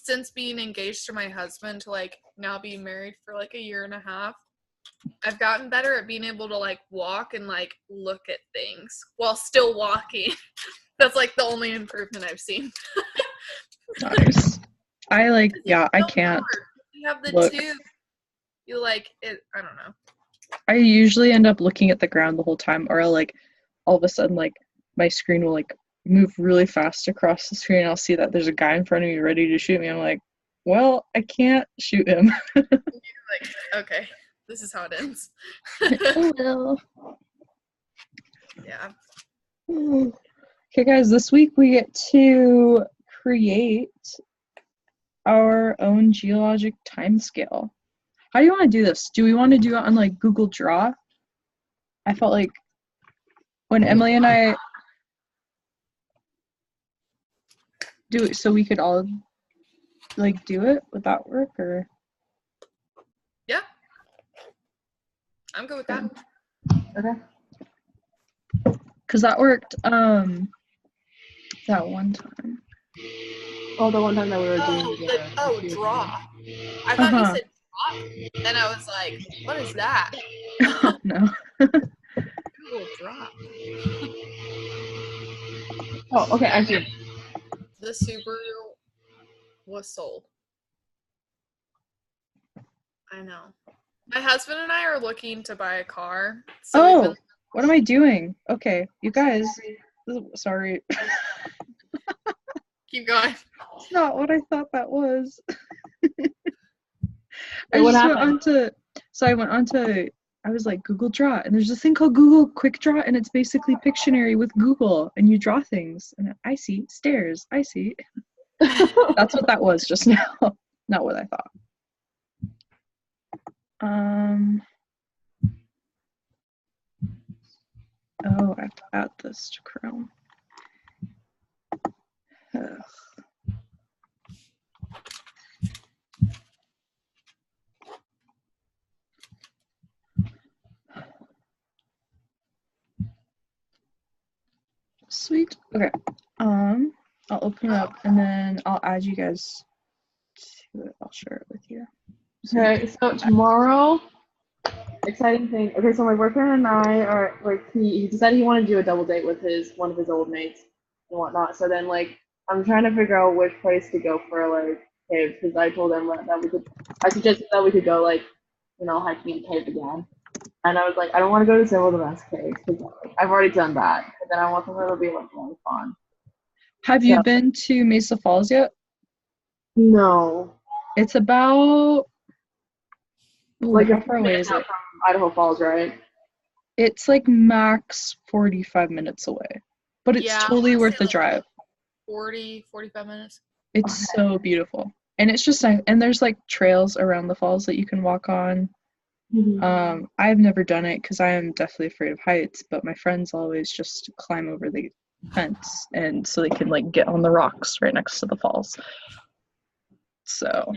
since being engaged to my husband to like now being married for like a year and a half, I've gotten better at being able to like walk and like look at things while still walking. That's like the only improvement I've seen. Nice. I can't You have the look. tube. You like it. I don't know. I usually end up looking at the ground the whole time, or I'll like all of a sudden like my screen will like move really fast across the screen and I'll see that there's a guy in front of me ready to shoot me. I'm like, well, I can't shoot him. You're like, okay, this is how it ends. Oh well. Yeah. Okay guys, this week we get to create our own geologic timescale. How do you want to do this? Do we want to do it on like Google Draw? I felt like when Emily and I do it, so we could all like do it. Would that work or? Yeah. I'm good with that. Okay. Because that worked that one time. Oh, the one time that we were doing draw. I thought you said drop, and I was like, what is that? No. Google Drop. Oh, okay, I see. The Subaru was sold. I know. My husband and I are looking to buy a car. So what am I doing? Okay, you guys. Sorry. Keep going. It's not what I thought that was. I went onto I was like Google Draw, and there's this thing called Google Quick Draw, and it's basically Pictionary with Google, and you draw things. And I see stairs. I see. That's what that was just now. Not what I thought. Oh, I have to add this to Chrome. Ugh. Sweet. Okay. I'll open it up and then I'll add you guys to it. I'll share it with you. Okay, so tomorrow, exciting thing. Okay, so my boyfriend and I are like he decided he wanted to do a double date with one of his old mates and whatnot. So then like I'm trying to figure out which place to go for like caves because I told him that I suggested that we could go like hiking in cave again. And I was like, I don't want to go to several of the best caves because I've already done that. But then I want somewhere that'll be like really fun. Have you been to Mesa Falls yet? No. It's about how far away is it? From Idaho Falls, right? It's like max 45 minutes away, but it's totally worth the drive. 45 minutes. It's so beautiful, and it's just nice. And there's like trails around the falls that you can walk on. Mm-hmm. I've never done it because I am deathly afraid of heights, but my friends always just climb over the fence, and so they can like get on the rocks right next to the falls. So,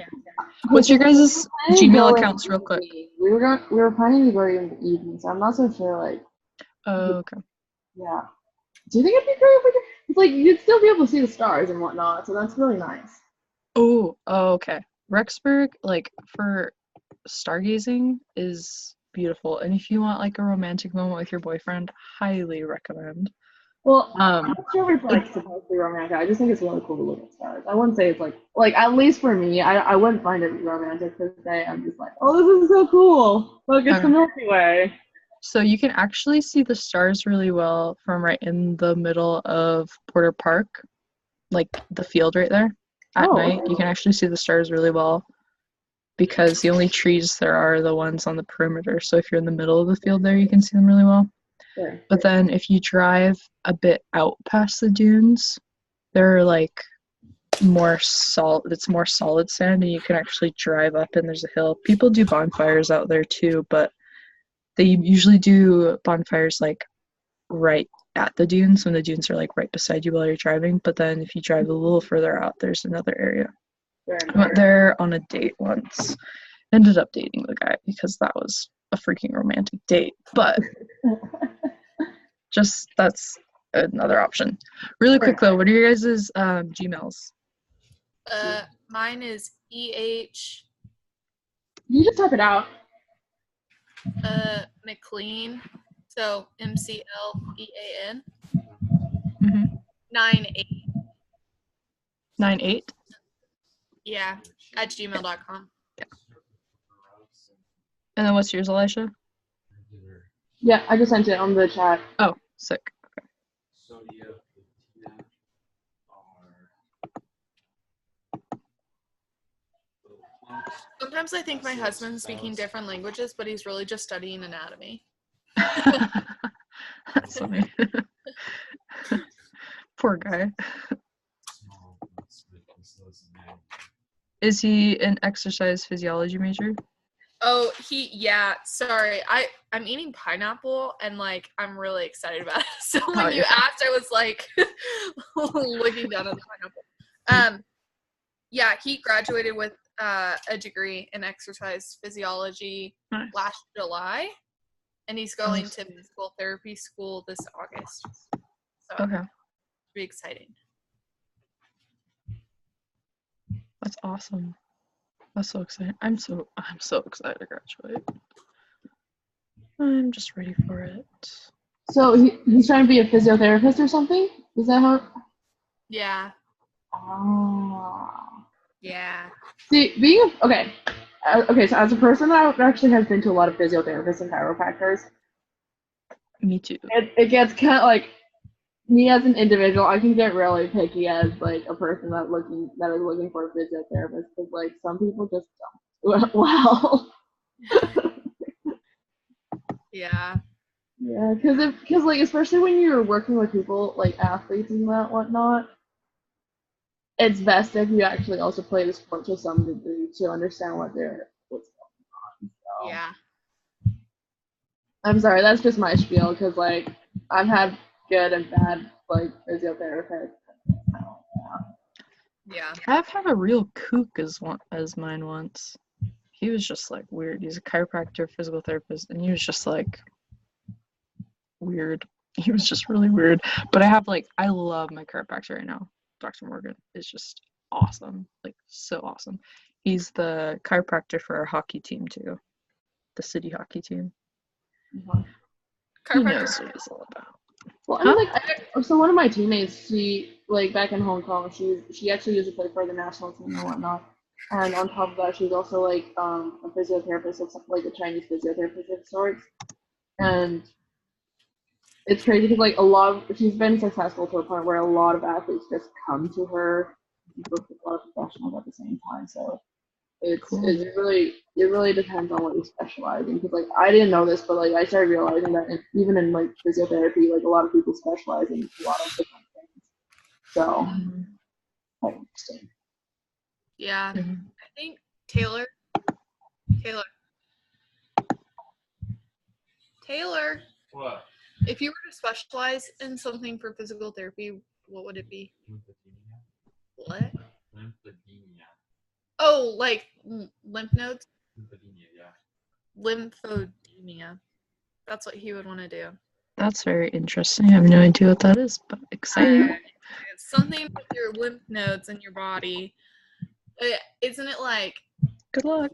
what's your guys' Gmail accounts, real quick? We were planning to go in the evening, so I'm not so sure. Like, oh, okay. Yeah. Do you think it'd be great if we could? It's like you'd still be able to see the stars and whatnot, so that's really nice. Oh, okay. Rexburg, like for stargazing, is beautiful, and if you want like a romantic moment with your boyfriend, highly recommend. Well, I'm not sure if it's like supposed to be romantic. I just think it's really cool to look at stars. I wouldn't say it's like at least for me, I wouldn't find it romantic per se. I'm just like, oh, this is so cool. Look, it's the Milky Way. So you can actually see the stars really well from right in the middle of Porter Park, like the field right there. At night, you can actually see the stars really well because the only trees there are the ones on the perimeter. So if you're in the middle of the field there, you can see them really well. Sure. But then if you drive a bit out past the dunes, they're like it's more solid sand, and you can actually drive up and there's a hill. People do bonfires out there too, but they usually do bonfires like right at the dunes when the dunes are like right beside you while you're driving. But then if you drive a little further out, there's another area. I went there on a date once. Ended up dating the guy because that was a freaking romantic date. But that's another option. Really quick though, what are your guys' Gmails? Mine is EH You just type it out. McLean. So McLean Mm-hmm. 98. 98. Yeah, at gmail.com. And then what's yours, Elisha? Yeah, I just sent it on the chat. Oh, sick. Sometimes I think my husband's speaking different languages, but he's really just studying anatomy. That's funny. Poor guy. Is he an exercise physiology major? Oh, yeah, sorry. I'm eating pineapple and like I'm really excited about it. So when you asked, I was like looking down at the pineapple. Yeah, he graduated with a degree in exercise physiology last July, and he's going to physical therapy school this August. So okay. It'll be exciting. That's awesome. That's so exciting. I'm so excited to graduate. I'm just ready for it. So he's trying to be a physiotherapist or something? Is that how? Yeah. Oh. Yeah. See, okay, so as a person that actually has been to a lot of physiotherapists and chiropractors, Me too. it gets kind of like, me as an individual, I can get really picky as like a person that is looking for a physiotherapist, because like some people just don't. Well. Yeah. Yeah, because like especially when you're working with people like athletes and whatnot, it's best if you actually also play the sport to some degree to understand what's going on. So. Yeah. I'm sorry, that's just my spiel, because like I've had good and bad like physiotherapists. Yeah. I've had a real kook as mine once. He was just like weird. He's a chiropractor, physical therapist, and he was just like weird. He was just really weird. But I love my chiropractor right now. Dr. Morgan is just awesome. Like so awesome. He's the chiropractor for our hockey team too. The city hockey team. He knows what it's all about. Well, I mean, so one of my teammates, she like back in Hong Kong, she actually used to play for the national team and whatnot. And on top of that, she's also like a physiotherapist, of like a Chinese physiotherapist of sorts. And it's crazy because like she's been successful to a point where a lot of athletes just come to her, with a lot of professionals at the same time. So it really depends on what you specialize in. Because like I didn't know this, but like I started realizing that even in like physiotherapy, like a lot of people specialize in a lot of different things. So quite interesting. Yeah. I think Taylor. What? If you were to specialize in something for physical therapy, what would it be? Lymphedema. What? Lymphedema. Oh, like lymph nodes? Lymphedema, yeah. Lymphedema. That's what he would want to do. That's very interesting. I have no idea what that is, but exciting. It's something with your lymph nodes in your body. Isn't it like... Good luck.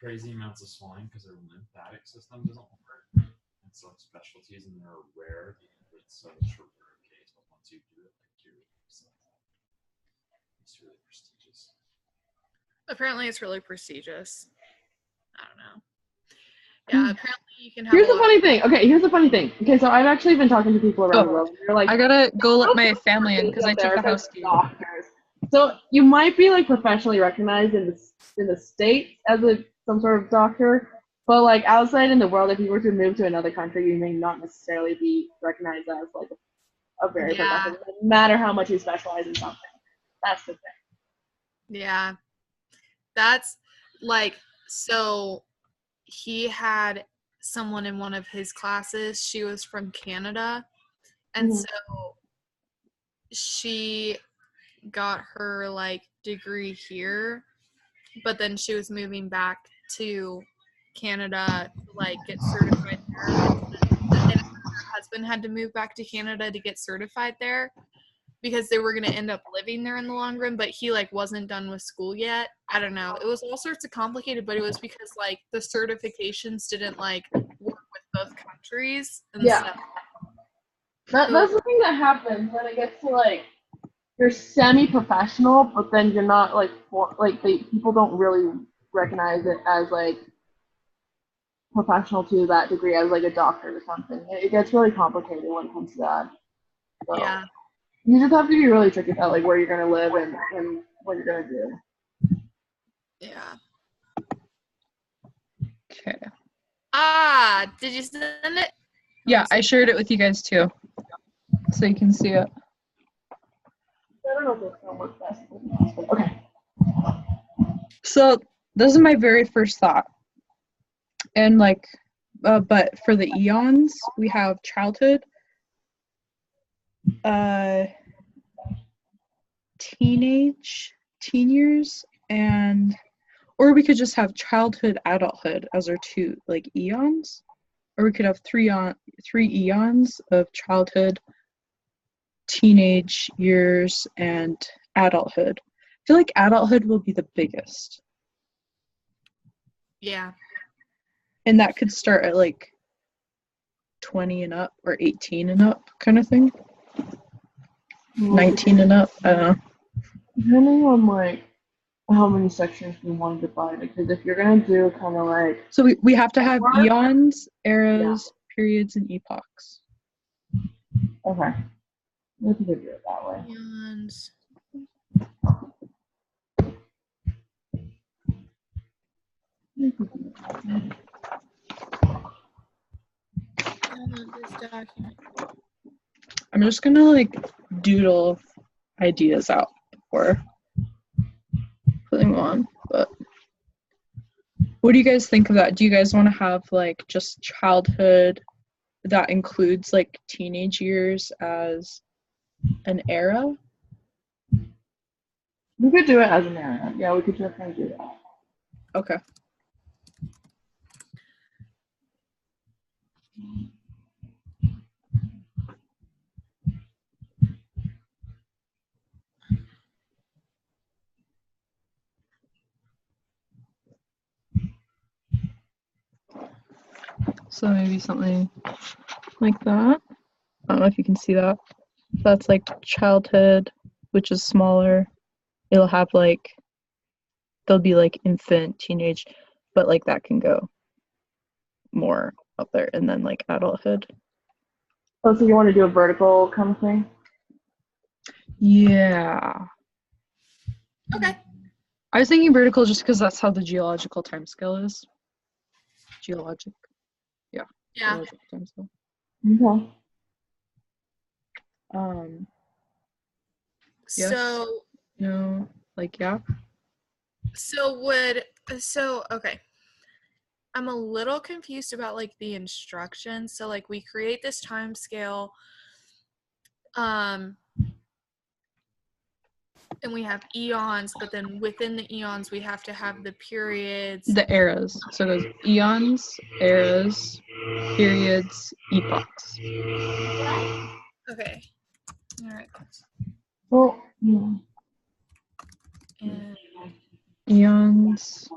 Crazy amounts of swelling because their lymphatic system doesn't work. And so specialties, and they're rare because it's such a rare case. But once you do it, like it's really prestigious. Apparently, it's really prestigious. I don't know. Yeah, apparently you can have. Here's the funny thing. Okay, so I've actually been talking to people around the world. They're like, I gotta go let my family in because I took a house key. Doctors. So you might be like professionally recognized in the States as some sort of doctor, but like outside in the world, if you were to move to another country, you may not necessarily be recognized as like a very professional, no matter how much you specialize in something. That's the thing. Yeah, that's like, so he had someone in one of his classes. She was from Canada, and so she got her like degree here, but then she was moving back to Canada to like get certified there, and her husband had to move back to Canada to get certified there because they were going to end up living there in the long run, but he like wasn't done with school yet. I don't know. It was all sorts of complicated, but it was because like the certifications didn't like work with both countries and Yeah. stuff. That's the thing that happens when it gets to like you're semi-professional, but then you're not like people don't really recognize it as like professional to that degree as like a doctor or something. It gets really complicated when it comes to that. So Yeah. you just have to be really tricky about like where you're gonna live and what you're gonna do. Yeah. Okay. Ah, did you send it? Yeah, I shared it with you guys too, so you can see it. I don't know if this one works best. But okay. So this is my very first thought, and like, but for the eons, we have childhood, teen years, and or we could just have childhood, adulthood as our two like eons, or we could have three eons of childhood, teenage years, and adulthood. I feel like adulthood will be the biggest. Yeah. And that could start at like 20 and up or 18 and up kind of thing. 19 and up. I don't know. Depending on like how many sections we want to divide it, because if you're gonna do kind of like So we have to have eons, eras, periods, and epochs. okay, we can do it that way. Eons. This document. I'm just gonna like doodle ideas out before putting them on. But what do you guys think of that? Do you guys want to have like just childhood that includes like teenage years as an era? We could do it as an era. Yeah, we could definitely do that. Okay. So maybe something like that. I don't know if you can see that. That's like childhood, which is smaller. It'll have like, there'll be like infant, teenage, but like that can go more up there. And then like adulthood. Oh, so you want to do a vertical kind of thing? Yeah. Okay. I was thinking vertical just because that's how the geological timescale is. Geologic. Yeah. Geological timescale. Okay. Yes. So No. Like yeah. Okay. I'm a little confused about like the instructions. So like we create this time scale, and we have eons, but then within the eons we have to have the periods. The eras. So there's eons, eras, periods, epochs. Okay. All right. Well, yeah. And Eons.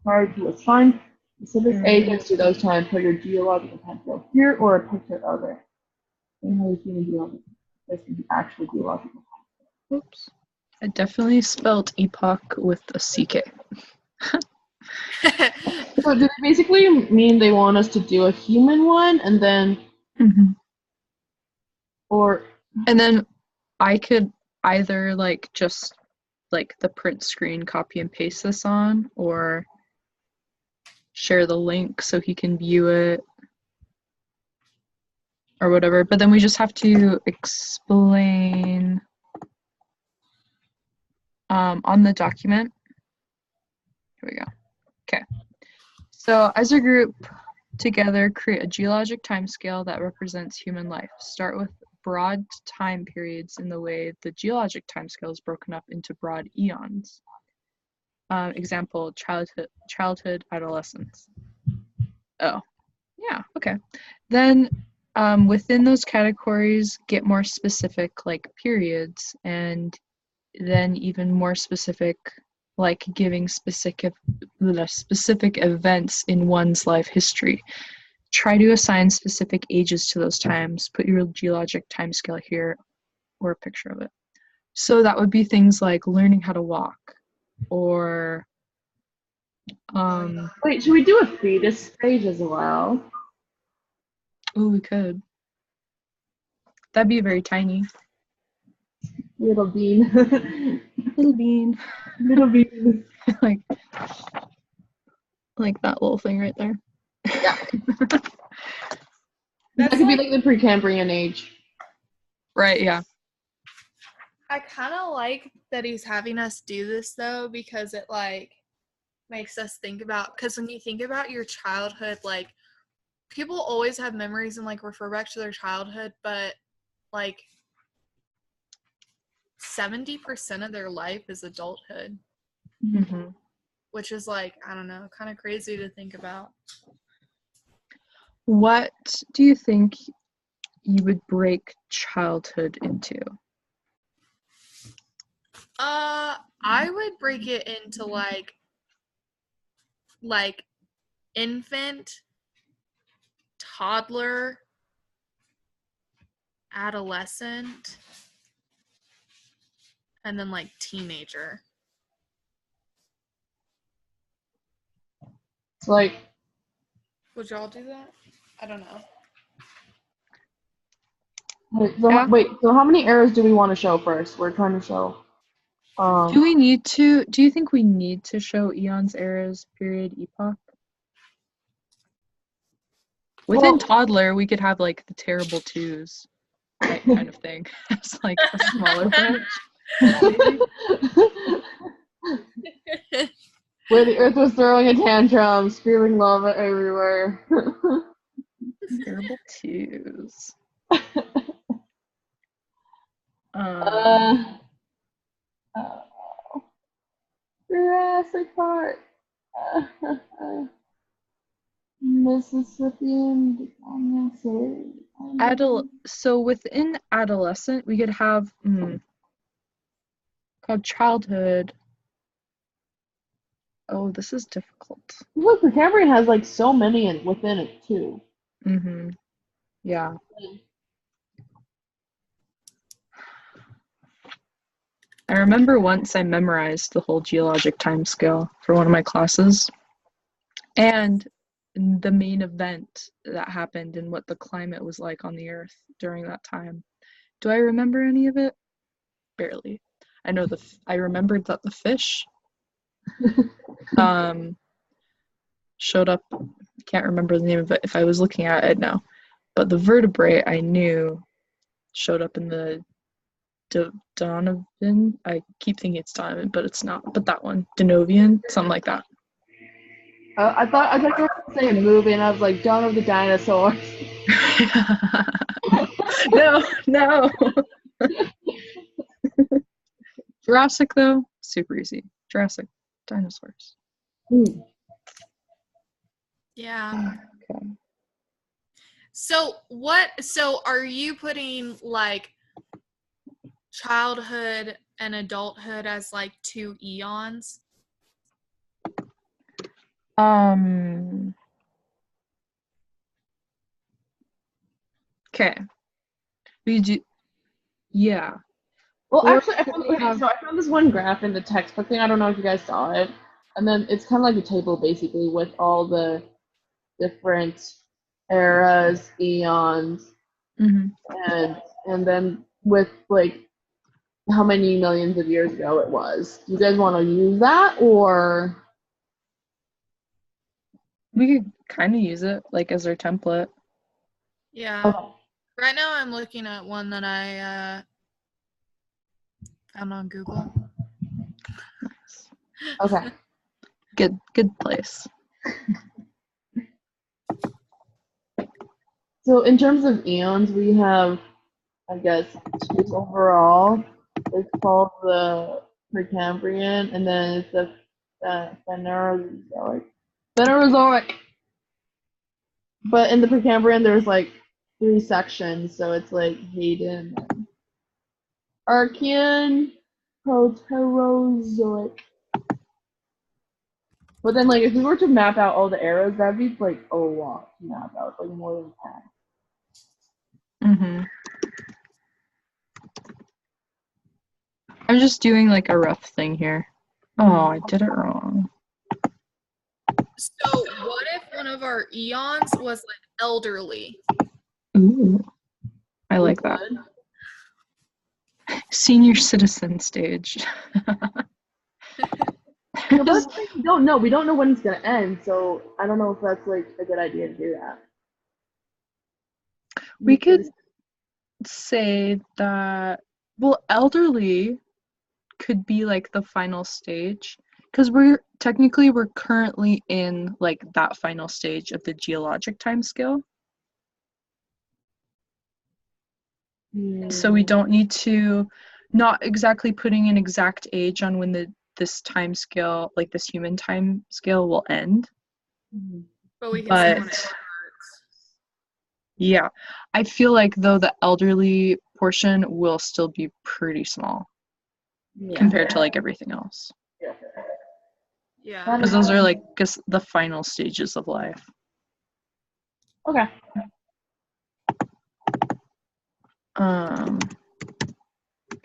Prior to its time, specific agents to those times put your geological timescale here or a picture of it. And how you see the geological, this is the actual geological. Oops. I definitely spelled epoch with a CK. So do they basically mean they want us to do a human one and then, or? And then I could either like just like the print screen copy and paste this on, or share the link so he can view it or whatever. But then we just have to explain on the document. Here we go. Okay. So as a group together, create a geologic timescale that represents human life. Start with broad time periods in the way the geologic timescale is broken up into broad eons. Example, childhood, adolescence. Oh, yeah, okay. Then Within those categories, get more specific, like periods, and then even more specific, like giving specific events in one's life history. Try to assign specific ages to those times. Put your geologic timescale here or a picture of it. So that would be things like learning how to walk or Wait, should we do a fetus stage as well? oh, we could. That'd be very tiny. Little bean. Little bean. Little bean. like that little thing right there. Yeah. That could be like the Precambrian age. Right, yeah. I kind of like that he's having us do this though, because it like makes us think about, because when you think about your childhood, like people always have memories and like refer back to their childhood, but like 70% of their life is adulthood, Mm-hmm. which is like, I don't know, kind of crazy to think about. What do you think you would break childhood into? I would break it into like infant, toddler, adolescent, and then like teenager. It's like, Would y'all do that? I don't know. so how many eras do we want to show first? We're trying to show. Do you think we need to show eons, eras, period, epoch? Within toddler, we could have like the terrible twos, right, kind of thing. It's like a smaller branch. Where the earth was throwing a tantrum, spewing lava everywhere. Terrible twos. Jurassic Park. Mississippian. So within adolescent, we could have called childhood. Oh, this is difficult. Look, the Cambrian has like so many within it too. Mm-hmm. Yeah. I remember once I memorized the whole geologic time scale for one of my classes, and the main event that happened and what the climate was like on the earth during that time. Do I remember any of it? Barely. I know I remembered that the fish showed up. Can't remember the name of it. If I was looking at it now, but the vertebrae I knew showed up in the Donovan. I keep thinking it's Donovan, but it's not. But that one, Denovian, something like that. I thought you were saying a movie, and I was like, Dawn of the Dinosaurs. No. Jurassic though, super easy. Jurassic dinosaurs. Yeah. Okay. So are you putting like childhood and adulthood as like 2 eons? Okay. We do. Yeah. Well, Or actually, I found this one graph in the textbook thing. I don't know if you guys saw it. And then it's kind of like a table, basically, with all the different eras, eons, and then with like how many millions of years ago it was. Do you guys want to use that, or we could kind of use it like as our template? Yeah. Okay. Right now I'm looking at one that I found on Google. Nice. Okay. Good place. So in terms of eons, we have, I guess, 2 overall. It's called the Precambrian, and then it's the Phanerozoic. But in the Precambrian, there's like 3 sections, so it's like Hayden, and Archean, Proterozoic. But then, like, if we were to map out all the arrows, that'd be like a lot to map out, like more than 10. Mm-hmm. I'm just doing like a rough thing here. Oh, I did it wrong. So what if one of our eons was like elderly? Ooh, I like that. Senior citizen stage. No, but we don't know. We don't know when it's gonna end, so I don't know if that's like a good idea to do that. We could say that, well, elderly could be like the final stage, because we're currently in like that final stage of the geologic time scale. So we don't need to, not exactly putting an exact age on when this time scale, like this human time scale, will end. But we can say when it But starts. yeah, I feel like though the elderly portion will still be pretty small compared to like everything else, Yeah. because those are like just the final stages of life. Okay.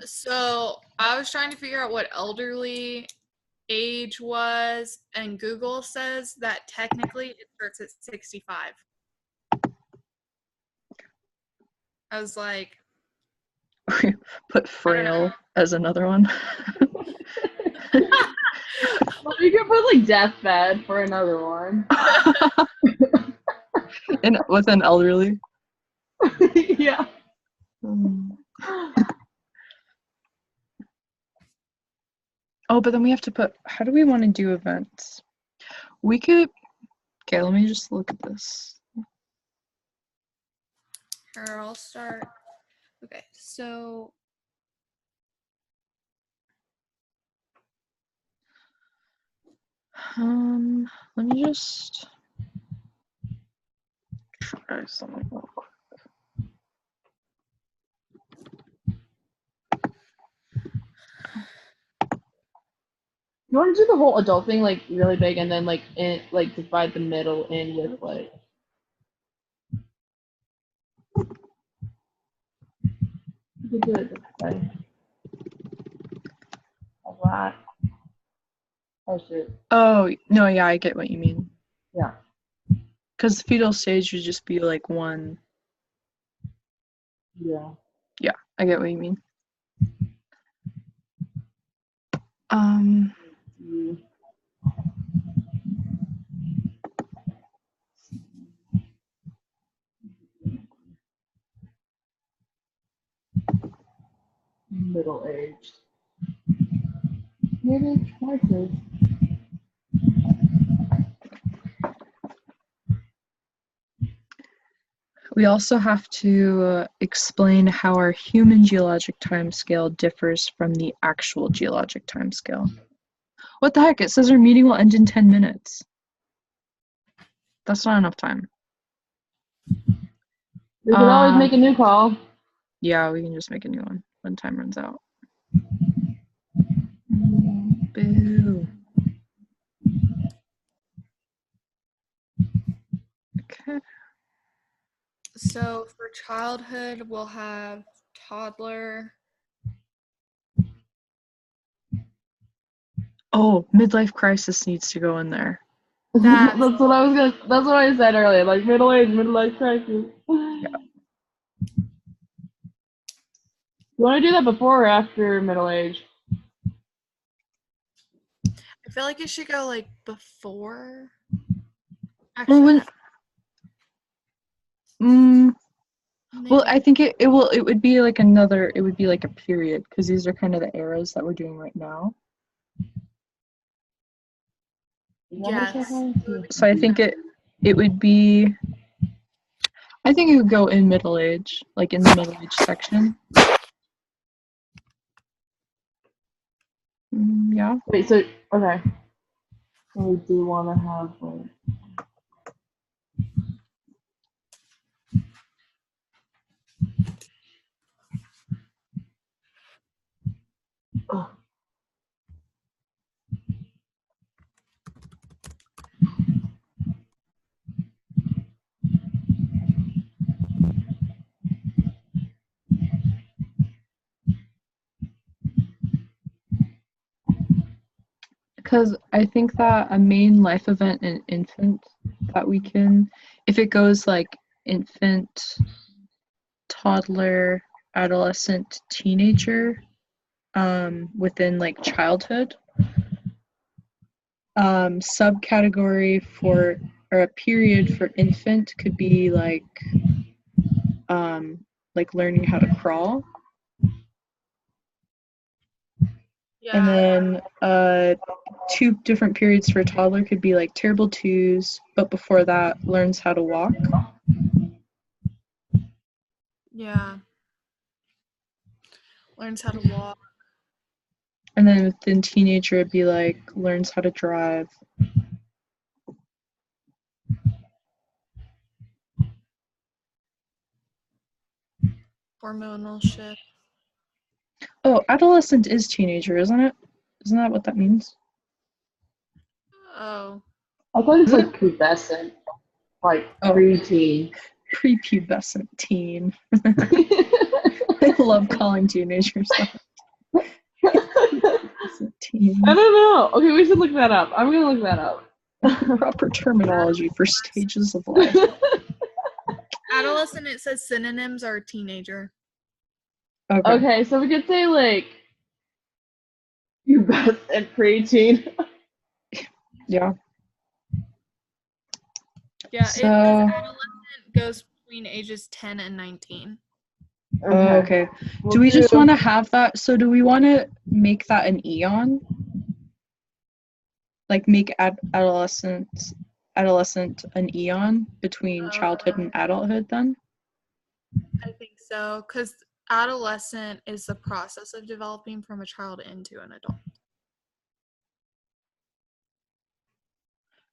So I was trying to figure out what elderly age was, and Google says that technically it starts at 65. I was like, Put frail as another one. Well, you could put like deathbed for another one. And with an elderly. Yeah. Oh, but then we have to put, how do we want to do events? We could, okay, let me just look at this. Here, I'll start. Okay, so let me just try something real quick. You want to do the whole adult thing like really big, and then like divide the middle in with like. You could do it this way. Like that. Oh shit. Oh, no, yeah, I get what you mean. Yeah. Because the fetal stage would just be like one. Yeah. Yeah, I get what you mean. Middle aged. Maybe try to. We also have to explain how our human geologic time scale differs from the actual geologic time scale. What the heck? It says our meeting will end in 10 minutes. That's not enough time. We could always make a new call. Yeah, we can just make a new one when time runs out. Boo. Okay. So for childhood, we'll have toddler. Oh, midlife crisis needs to go in there. That's what I was gonna. That's what I said earlier. Like middle age, midlife crisis. Yeah. You want to do that before or after middle age? I feel like it should go like before. Actually, well, I think it would be like another, it would be like a period, because these are kind of the eras that we're doing right now. yes. So I think it would be, I think it would go in middle age, like in the middle age section. Yeah. Wait, so okay. So we do want to have like. Oh. Because I think that a main life event in infant that we can, if it goes like infant, toddler, adolescent, teenager, within like childhood, subcategory for or a period for infant could be like learning how to crawl, and Yeah. then two different periods for a toddler could be like terrible twos, but before that learns how to walk. Yeah. Learns how to walk. And then within teenager it'd be like learns how to drive. Hormonal shift. Oh, adolescent is teenager, isn't it? Isn't that what that means? Oh. I thought it's Is it? like pubescent, like Oh. preteen. Prepubescent teen. I love calling teenagers that. Teen. I don't know. Okay, we should look that up. I'm gonna look that up. Proper terminology for stages of life. Adolescent, it says synonyms are teenager. Okay. Okay, so we could say like pubescent preteen. Yeah. Yeah, So- it says adolescent goes between ages 10 and 19. Oh, okay. We'll Do we just want to have that? So do we want to make that an eon? Like make adolescent an eon between childhood and adulthood then? I think so, because adolescent is the process of developing from a child into an adult.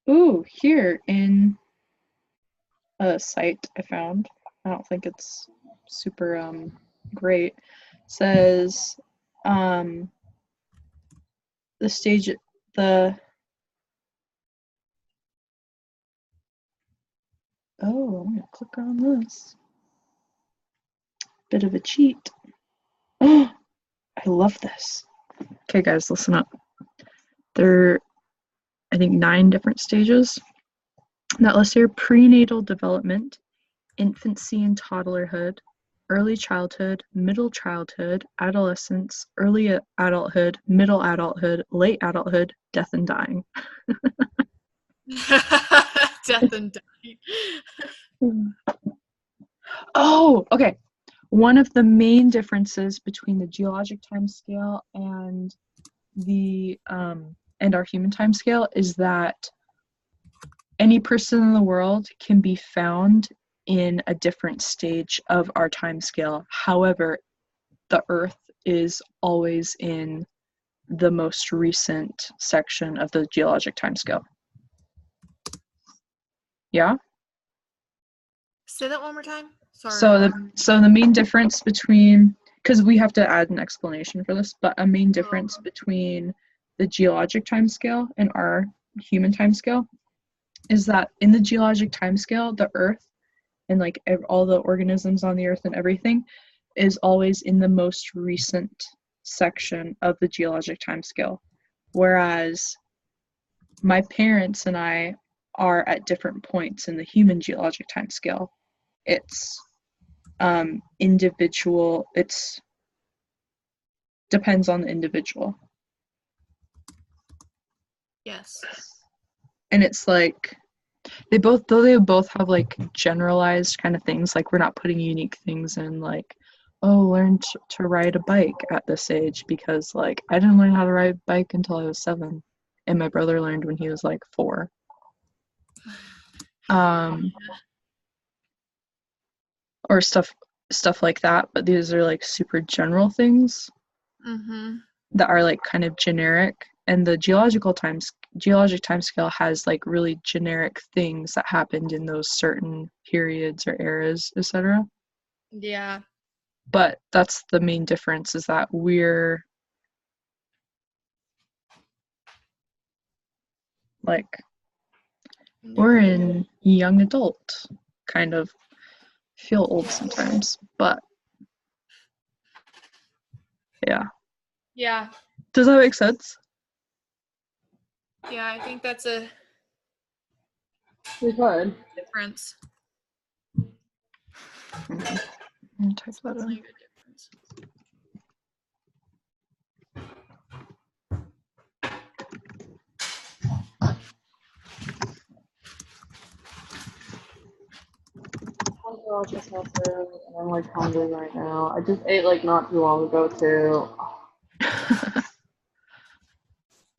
Ooh, here in a site I found. I don't think it's super great. Says the stage the oh, I'm gonna click on this. Bit of a cheat. Oh, I love this. Okay, guys, listen up. There are, I think, 9 different stages that list here: prenatal development, infancy and toddlerhood, early childhood, middle childhood, adolescence, early adulthood, middle adulthood, late adulthood, death and dying. Death and dying. Oh, okay. One of the main differences between the geologic time scale and the and our human time scale is that any person in the world can be found in a different stage of our time scale. However, the Earth is always in the most recent section of the geologic time scale. Yeah? Say that one more time. Sorry. So the main difference between, because we have to add an explanation for this, but a main difference between the geologic time scale and our human time scale is that in the geologic time scale, the Earth and like all the organisms on the Earth and everything is always in the most recent section of the geologic time scale, whereas my parents and I are at different points in the human geologic time scale. It's individual. It's depends on the individual. Yes. And it's like they both have like generalized kind of things, like we're not putting unique things in, like, oh, learn to ride a bike at this age, because like I didn't learn how to ride a bike until I was 7 and my brother learned when he was like 4. Or stuff like that, but these are like super general things that are like kind of generic, and the geologic time scale has like really generic things that happened in those certain periods or eras, etc. Yeah. But that's the main difference, is that we're Like, we're in young adult, kind of. Feel old sometimes, but yeah. Yeah. Does that make sense? Yeah, I think that's a We could. difference. Type that Definitely a in. good difference. Oh gosh, it's not food, and I'm like hungry right now. I just ate like not too long ago too.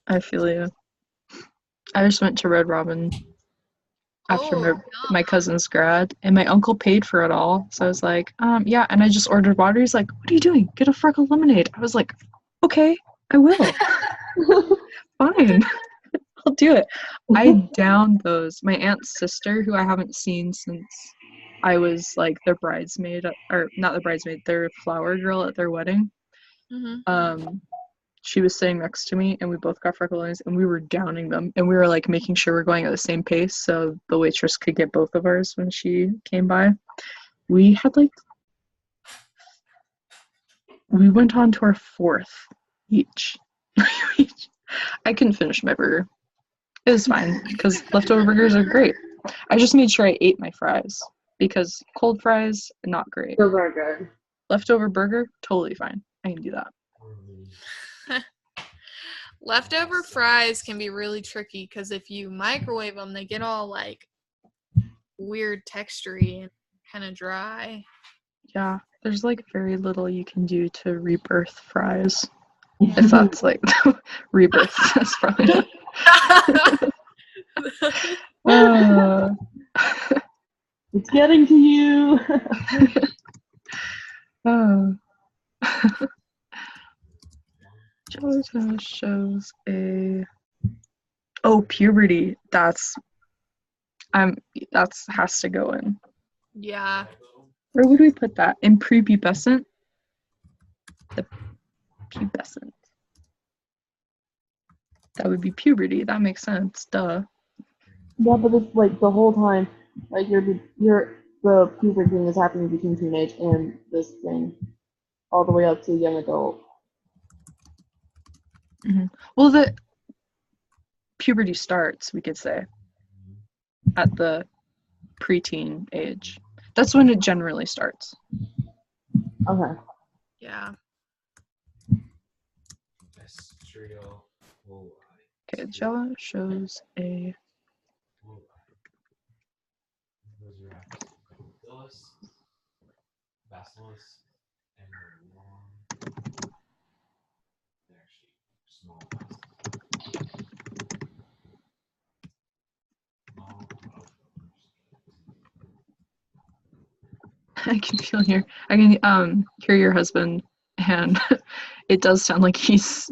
I feel you. I just went to Red Robin after my cousin's grad, and my uncle paid for it all. So I was like, yeah, and I just ordered water. He's like, what are you doing? Get a freckle lemonade. I was like, okay, I will. Fine. I'll do it. I downed those. My aunt's sister, who I haven't seen since I was like their bridesmaid, or not the bridesmaid, their flower girl at their wedding. Mm-hmm. She was sitting next to me, and we both got freckle lemonades, and we were downing them, and we were like making sure we're going at the same pace so the waitress could get both of ours when she came by. We had like, we went on to our fourth each. I couldn't finish my burger. It was fine because leftover burgers are great. I just made sure I ate my fries because cold fries, not great. Those are good. Leftover burger, totally fine. I can do that. Leftover fries can be really tricky because if you microwave them, they get all like weird textury and kind of dry. Yeah, there's like very little you can do to rebirth fries. If that's like rebirth, that's probably not. It's getting to you. Georgia shows a puberty. That's has to go in. Yeah. Where would we put that? In prepubescent? The pubescent. That would be puberty. That makes sense. Duh. Yeah, but it's like the whole time, like the puberty thing is happening between teenage and this thing, all the way up to young adult. Mm-hmm. Well, the puberty starts, we could say, at the preteen age. That's when it generally starts. Okay. Yeah. Okay, Jella shows a I can feel I can hear your husband, and it does sound like he's